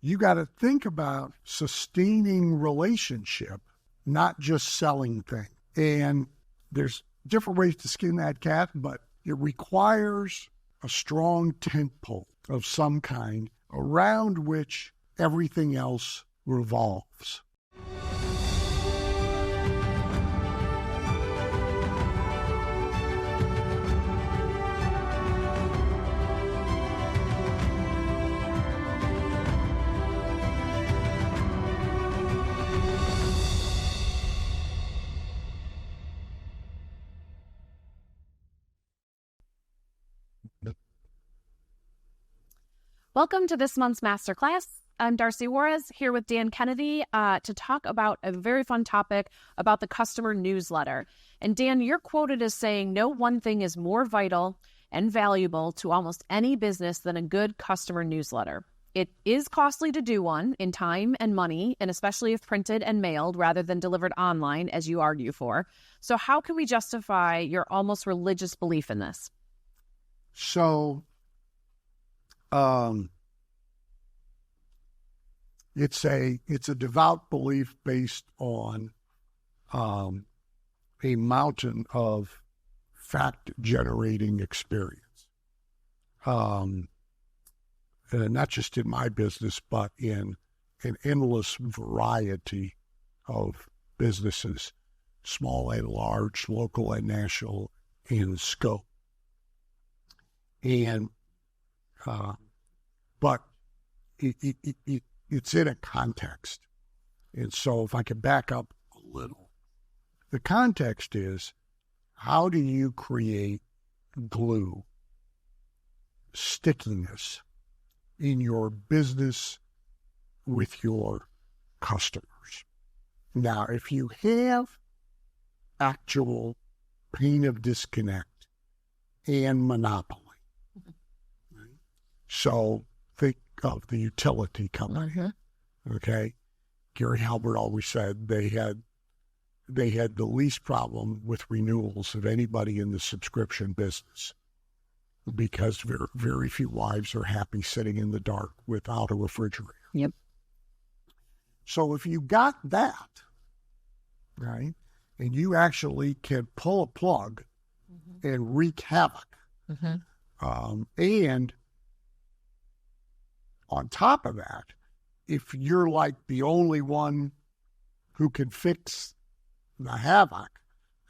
you got to think about sustaining relationship, not just selling things. And there's different ways to skin that cat, but it requires a strong tentpole of some kind around which everything else revolves. Welcome to this month's Masterclass. I'm Darcy Juarez here with Dan Kennedy to talk about a very fun topic about the customer newsletter. And Dan, you're quoted as saying, no one thing is more vital and valuable to almost any business than a good customer newsletter. It is costly to do one in time and money, and especially if printed and mailed rather than delivered online, as you argue for. So how can we justify your almost religious belief in this? So, it's a devout belief based on a mountain of fact-generating experience. Not just in my business, but in an endless variety of businesses, small and large, local and national in scope. And but it's in a context. And so if I could back up a little, the context is, how do you create glue, stickiness in your business with your customers? Now, if you have actual pain of disconnect and monopoly, so think of the utility company, okay? Gary Halbert always said they had the least problem with renewals of anybody in the subscription business, because very, very few wives are happy sitting in the dark without a refrigerator. Yep. So if you got that, right, and you actually can pull a plug and wreak havoc, and on top of that, if you're like the only one who can fix the havoc,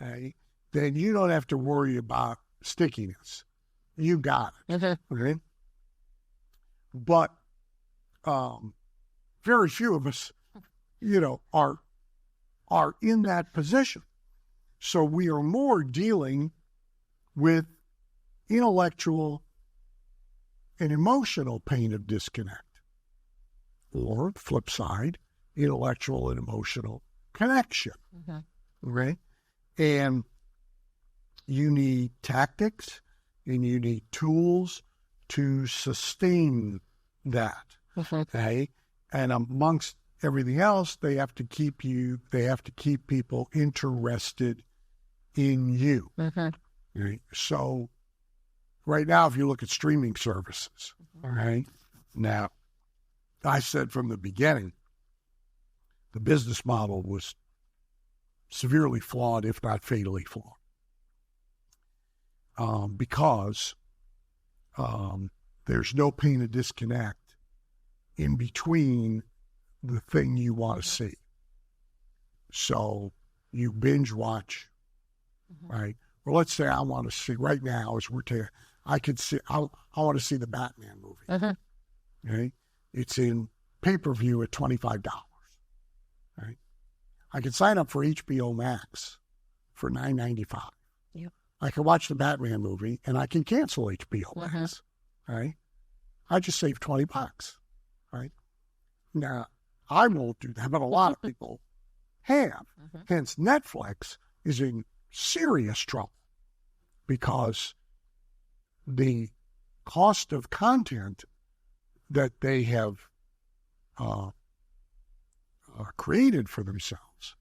okay, then you don't have to worry about stickiness. You got it. Okay? But very few of us, are in that position. So we are more dealing with intellectual and emotional pain of disconnect, or flip side, intellectual and emotional connection. Right? And you need tactics and you need tools to sustain that. Okay? And amongst everything else, they have to keep people interested in you. Right? So right now, if you look at streaming services, right? Now, I said from the beginning, the business model was severely flawed, if not fatally flawed, because there's no pain of disconnect in between the thing you want to see. So you binge watch, right? Well, let's say I want to see right now, as we're taking, I want to see the Batman movie. Okay? It's in pay-per-view at $25. Right? I can sign up for HBO Max for $9.95. Yep. I can watch the Batman movie and I can cancel HBO Max. Right? I just saved $20. Right? Now, I won't do that, but a lot of people have. Hence, Netflix is in serious trouble because the cost of content that they have created for themselves,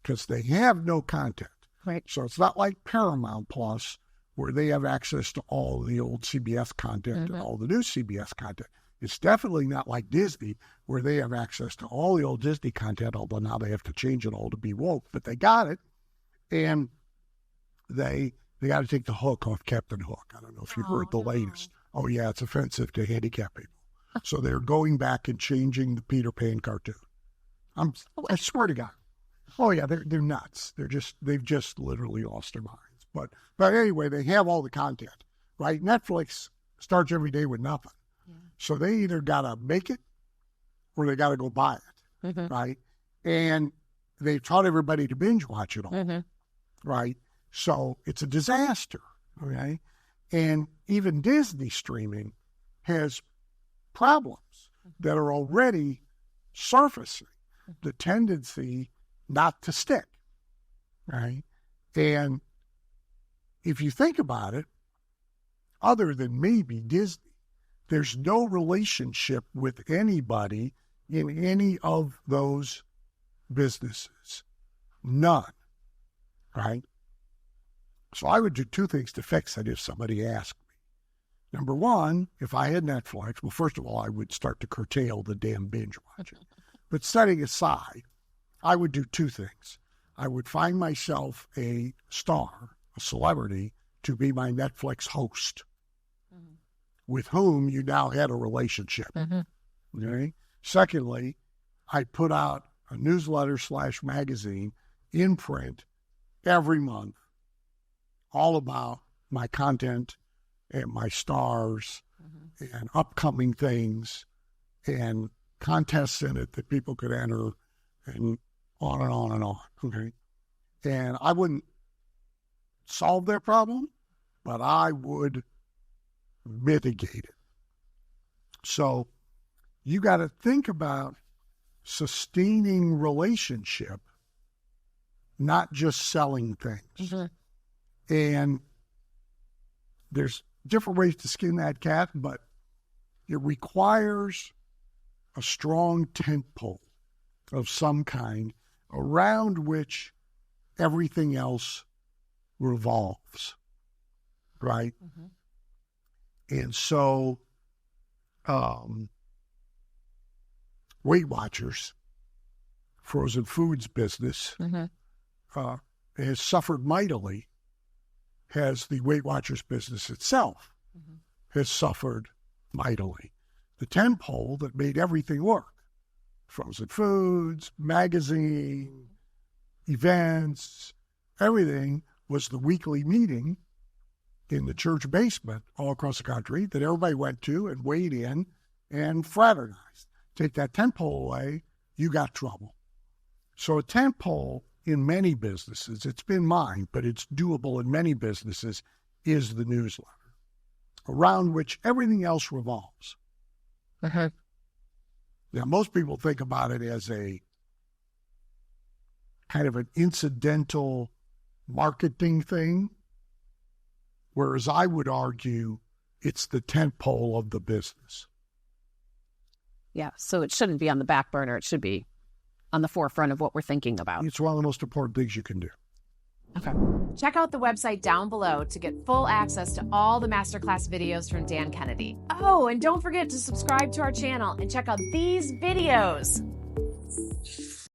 because they have no content. Right. So it's not like Paramount Plus, where they have access to all the old CBS content and all the new CBS content. It's definitely not like Disney, where they have access to all the old Disney content, although now they have to change it all to be woke. But they got it, and they got to take the hook off Captain Hook. I don't know if you heard the latest. Oh, yeah, it's offensive to handicapped people. So they're going back and changing the Peter Pan cartoon. I swear to God. Oh, yeah, they're nuts. They've just literally lost their minds. But anyway, they have all the content, right? Netflix starts every day with nothing. Yeah. So they either got to make it or they got to go buy it, right? And they've taught everybody to binge watch it all, right? So it's a disaster, okay? And even Disney streaming has problems that are already surfacing, the tendency not to stick, right? And if you think about it, other than maybe Disney, there's no relationship with anybody in any of those businesses. None, right? So I would do two things to fix it if somebody asked me. Number one, if I had Netflix, well, first of all, I would start to curtail the damn binge watching. But setting aside, I would do two things. I would find myself a star, a celebrity, to be my Netflix host, with whom you now had a relationship. Okay? Secondly, I put out a newsletter / magazine in print every month, all about my content and my stars and upcoming things and contests in it that people could enter, and on and on and on, okay? And I wouldn't solve their problem, but I would mitigate it. So you got to think about sustaining relationship, not just selling things. And there's different ways to skin that cat, but it requires a strong tentpole of some kind around which everything else revolves, right? And so Weight Watchers, frozen foods business, has suffered mightily, has the Weight Watchers business itself has suffered mightily. The tentpole that made everything work, frozen foods, magazine, events, everything, was the weekly meeting in the church basement all across the country that everybody went to and weighed in and fraternized. Take that tentpole away, you got trouble. So a tentpole in many businesses, it's been mine, but it's doable in many businesses, is the newsletter, around which everything else revolves. Now, most people think about it as a kind of an incidental marketing thing, whereas I would argue it's the tentpole of the business. Yeah, so it shouldn't be on the back burner. It should be on the forefront of what we're thinking about. It's one of the most important things you can do. Okay. Check out the website down below to get full access to all the Masterclass videos from Dan Kennedy. Oh, and don't forget to subscribe to our channel and check out these videos.